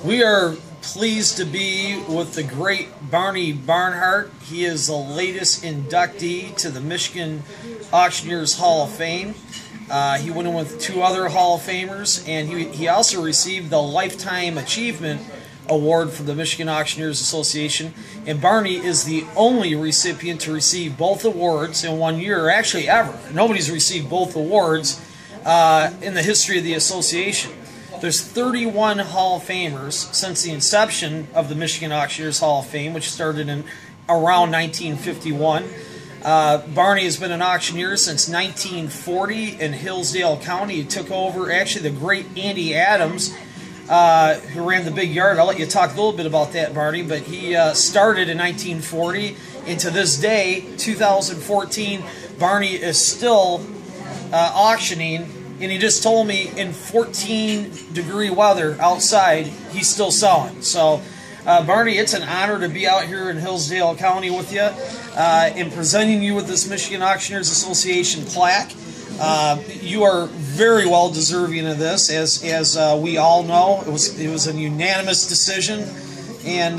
We are pleased to be with the great Barney Barnhart. He is the latest inductee to the Michigan Auctioneers Hall of Fame. He went in with two other Hall of Famers, and he also received the Lifetime Achievement Award from the Michigan Auctioneers Association. And Barney is the only recipient to receive both awards in 1 year, or actually ever. Nobody's received both awards in the history of the association. There's 31 Hall of Famers since the inception of the Michigan Auctioneers Hall of Fame, which started in around 1951. Barney has been an auctioneer since 1940 in Hillsdale County. He took over, actually, the great Andy Adams, who ran the big yard. I'll let you talk a little bit about that, Barney, but he started in 1940, and to this day, 2014, Barney is still auctioning. And he just told me in 14-degree weather outside, he's still selling. So, Barney, it's an honor to be out here in Hillsdale County with you and presenting you with this Michigan Auctioneers Association plaque. You are very well deserving of this, as we all know. It was a unanimous decision, and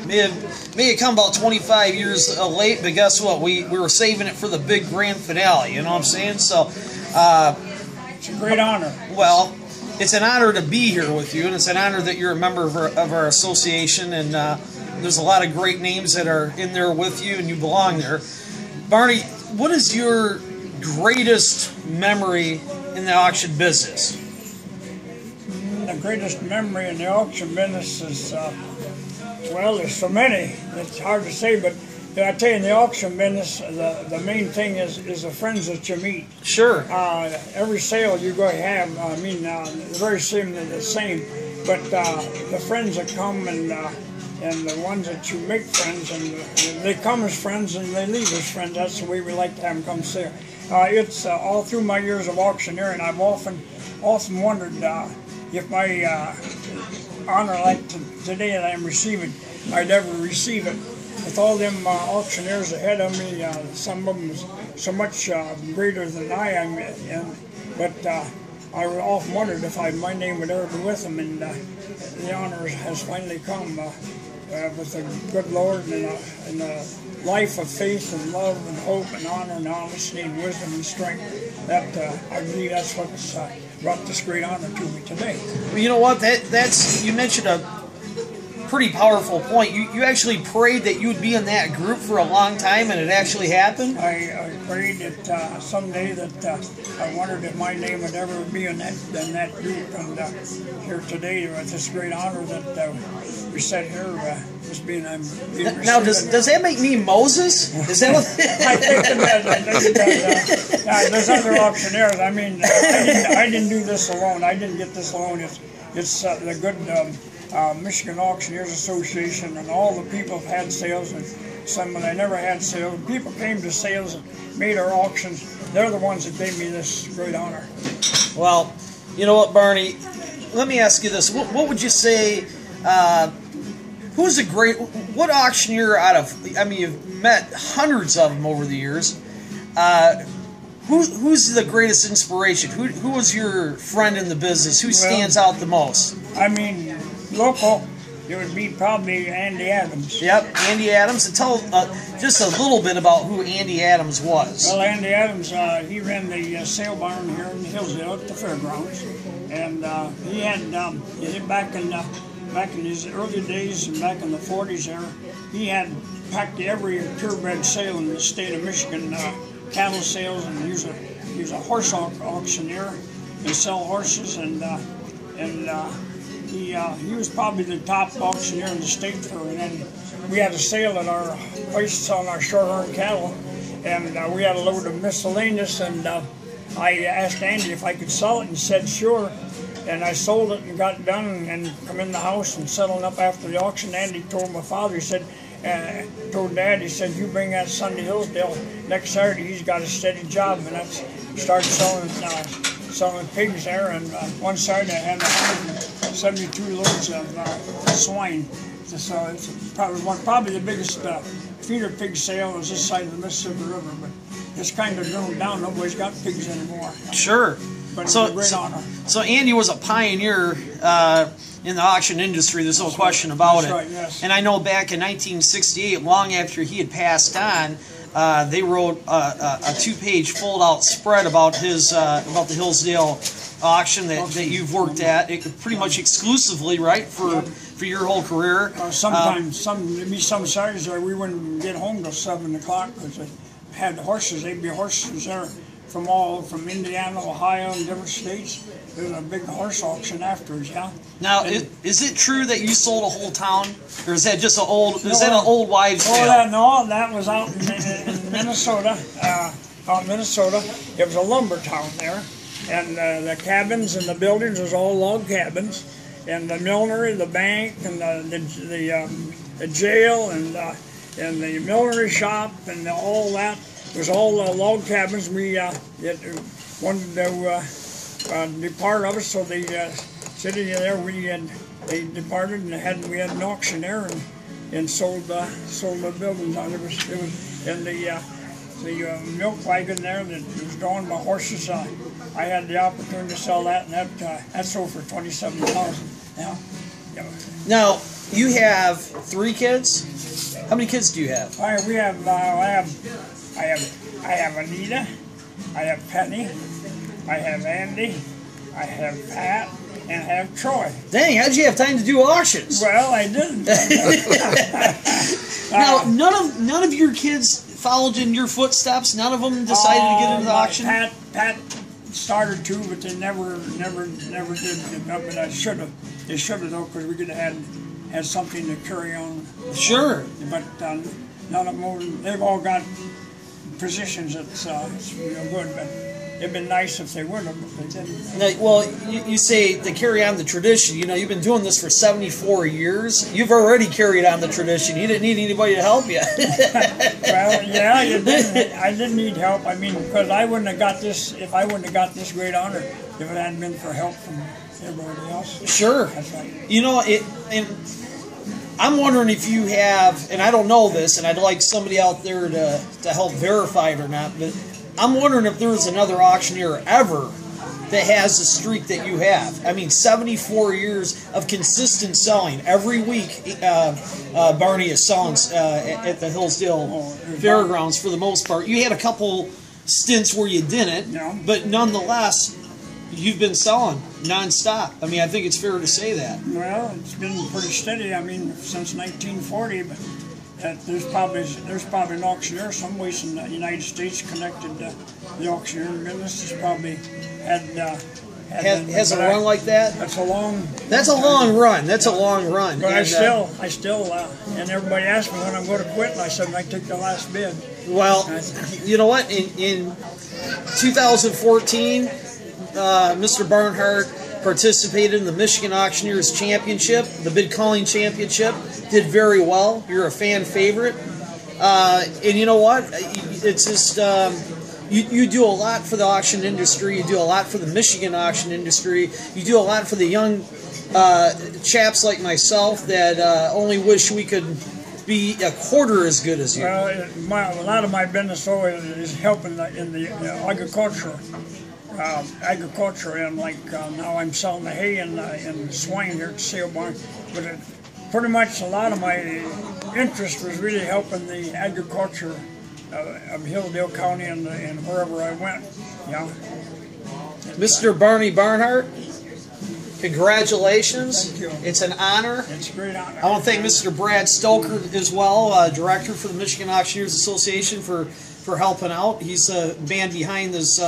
may have come about 25 years late, but guess what? We were saving it for the big grand finale. You know what I'm saying? So. It's a great honor. Well, it's an honor to be here with you, and it's an honor that you're a member of our association, and there's a lot of great names that are in there with you, and you belong there. Barney, what is your greatest memory in the auction business? The greatest memory in the auction business is, well, there's so many. It's hard to say, but I tell you, in the auction business, the main thing is the friends that you meet. Sure. Every sale you're going to have, very similar, the same, but the friends that come and the ones that you make friends, and they come as friends and they leave as friends. That's the way we like to have them come sale. It's all through my years of auctioneering, I've often wondered if my honor like today that I'm receiving, I'd ever receive it. With all them auctioneers ahead of me, some of them so much greater than I am, but I often wondered if my name would ever be with them, and the honor has finally come with a good Lord and a life of faith and love and hope and honor and honesty and wisdom and strength. That I believe that's what's brought this great honor to me today. Well, you know what? That's you mentioned a pretty powerful point. You actually prayed that you would be in that group for a long time, and it actually happened? I prayed that someday that I wondered if my name would ever be in that group, and here today with this great honor that we sit here just being received. Now, does that make me Moses? Is that what? I think it does. There's other auctioneers. I mean, I didn't do this alone. I didn't get this alone. It's the good Michigan Auctioneers Association, and all the people have had sales, and some that never had sales. People came to sales and made our auctions. They're the ones that gave me this great honor. Well, you know what, Barney? Let me ask you this: what would you say? Who's a great? What auctioneer out of? I mean, you've met hundreds of them over the years. Who's the greatest inspiration? Who was your friend in the business? Who stands out the most? I mean, local, it would be probably Andy Adams. Yep, Andy Adams. And tell just a little bit about who Andy Adams was. Well, Andy Adams, he ran the sale barn here in Hillsdale at the fairgrounds, and he had back in his early days and back in the 40s there, he had packed every purebred sale in the state of Michigan, cattle sales, and he was a horse auctioneer. He sell horses, and he was probably the top auctioneer in the state for it. And we had a sale at our place selling our shorthorn cattle, and we had a load of miscellaneous, and I asked Andy if I could sell it, and he said sure. And I sold it and got it done and come in the house and settled up after the auction. Andy told my father, he said, told Dad, he said, you bring that son to Hillsdale next Saturday, he's got a steady job. And I started selling pigs there, and one Saturday I had 172 loads of swine. So it's probably the biggest feeder pig sale was this side of the Mississippi River, but it's kind of grown down. Nobody's got pigs anymore. Sure. But it's a great honor. So Andy was a pioneer in the auction industry. There's no question about it. Right, yes. And I know back in 1968, long after he had passed on, they wrote a two-page fold-out spread about the Hillsdale auction that you've worked at, pretty much exclusively, right, for your whole career. Sometimes, some Saturdays we wouldn't get home till 7 o'clock because they had horses. They'd be horses there from Indiana, Ohio, and different states. There was a big horse auction afterwards, yeah. Now, is it true that you sold a whole town, or is that just an old? Is that an old wives' tale? No, that was out in Minnesota. Out in Minnesota, it was a lumber town there, and the cabins and the buildings was all log cabins, and the millinery, the bank, and the jail, and the millinery shop, and all that was all log cabins. We wanted to depart of it, so the city there they departed, and we had an auctioneer and sold the buildings on it. Was and the milk wagon there that was drawn by horses. I had the opportunity to sell that, and that sold for $27,000. Yeah. Now you have 3 kids. How many kids do you have? I have Anita. I have Penny. I have Andy, I have Pat, and I have Troy. Dang, how'd you have time to do auctions? Well, I didn't. Now, none of your kids followed in your footsteps. None of them decided to get into the auction. Pat started to, but they never did. But I should have. They should have though, because we could have had something to carry on. Sure. But none of them. They've all got positions that's real good, but. It'd been nice if they would have, but they didn't. Now, well, you say to carry on the tradition. You know, you've been doing this for 74 years. You've already carried on the tradition. You didn't need anybody to help you. Well, yeah, you didn't. I didn't need help. I mean, because I wouldn't have got this if I wouldn't have got this great honor if it hadn't been for help from everybody else. Sure. That's right. You know, and I'm wondering if you have, and I don't know this, and I'd like somebody out there to help verify it or not, but I'm wondering if there's another auctioneer ever that has the streak that you have. I mean, 74 years of consistent selling. Every week, Barney is selling at the Hillsdale Fairgrounds for the most part. You had a couple stints where you didn't, but nonetheless, you've been selling nonstop. I mean, I think it's fair to say that. Well, it's been pretty steady. I mean, since 1940, but there's probably an auctioneer someplace in the United States connected to the auctioneering business. It's probably has a run like that. That's a long run. That's a long run. But and, I still, and everybody asked me when I'm going to quit, and I said I take the last bid. Well, you know what? In 2014, Mr. Barnhart participated in the Michigan Auctioneers Championship, the Bid Calling Championship. Did very well. You're a fan favorite. And you know what? It's just, you do a lot for the auction industry. You do a lot for the Michigan auction industry. You do a lot for the young chaps like myself that only wish we could be a quarter as good as you. Well, a lot of my business is helping in the agriculture. And like now I'm selling the hay and the swine here at the sale barn, but pretty much a lot of my interest was really helping the agriculture of Hillsdale County and wherever I went. Yeah. Mr. Barney Barnhart, congratulations. Thank you. It's an honor. It's a great honor. I want to thank Mr. Brad Stoker as well, Director for the Michigan Auctioneers Association, for helping out. He's the man behind this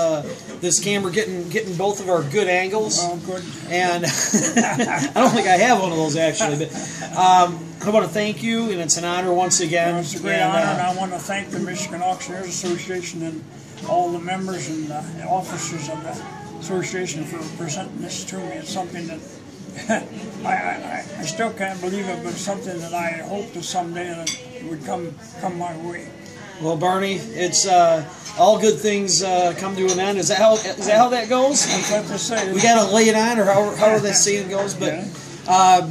this camera, getting both of our good angles. Oh, good. And I don't think I have one of those actually, but I want to thank you, and it's an honor once again. Well, it's a great honor, and I want to thank the Michigan Auctioneers Association and all the members and officers of the association for presenting this to me. It's something that I still can't believe it, but it's something that I hope that someday that it would come my way. Well, Barney, it's all good things come to an end. Is that how that goes? That's what they say. We got to lay it on, or how that saying goes. But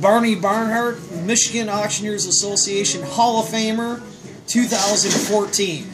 Barney Barnhart, Michigan Auctioneers Association Hall of Famer, 2014.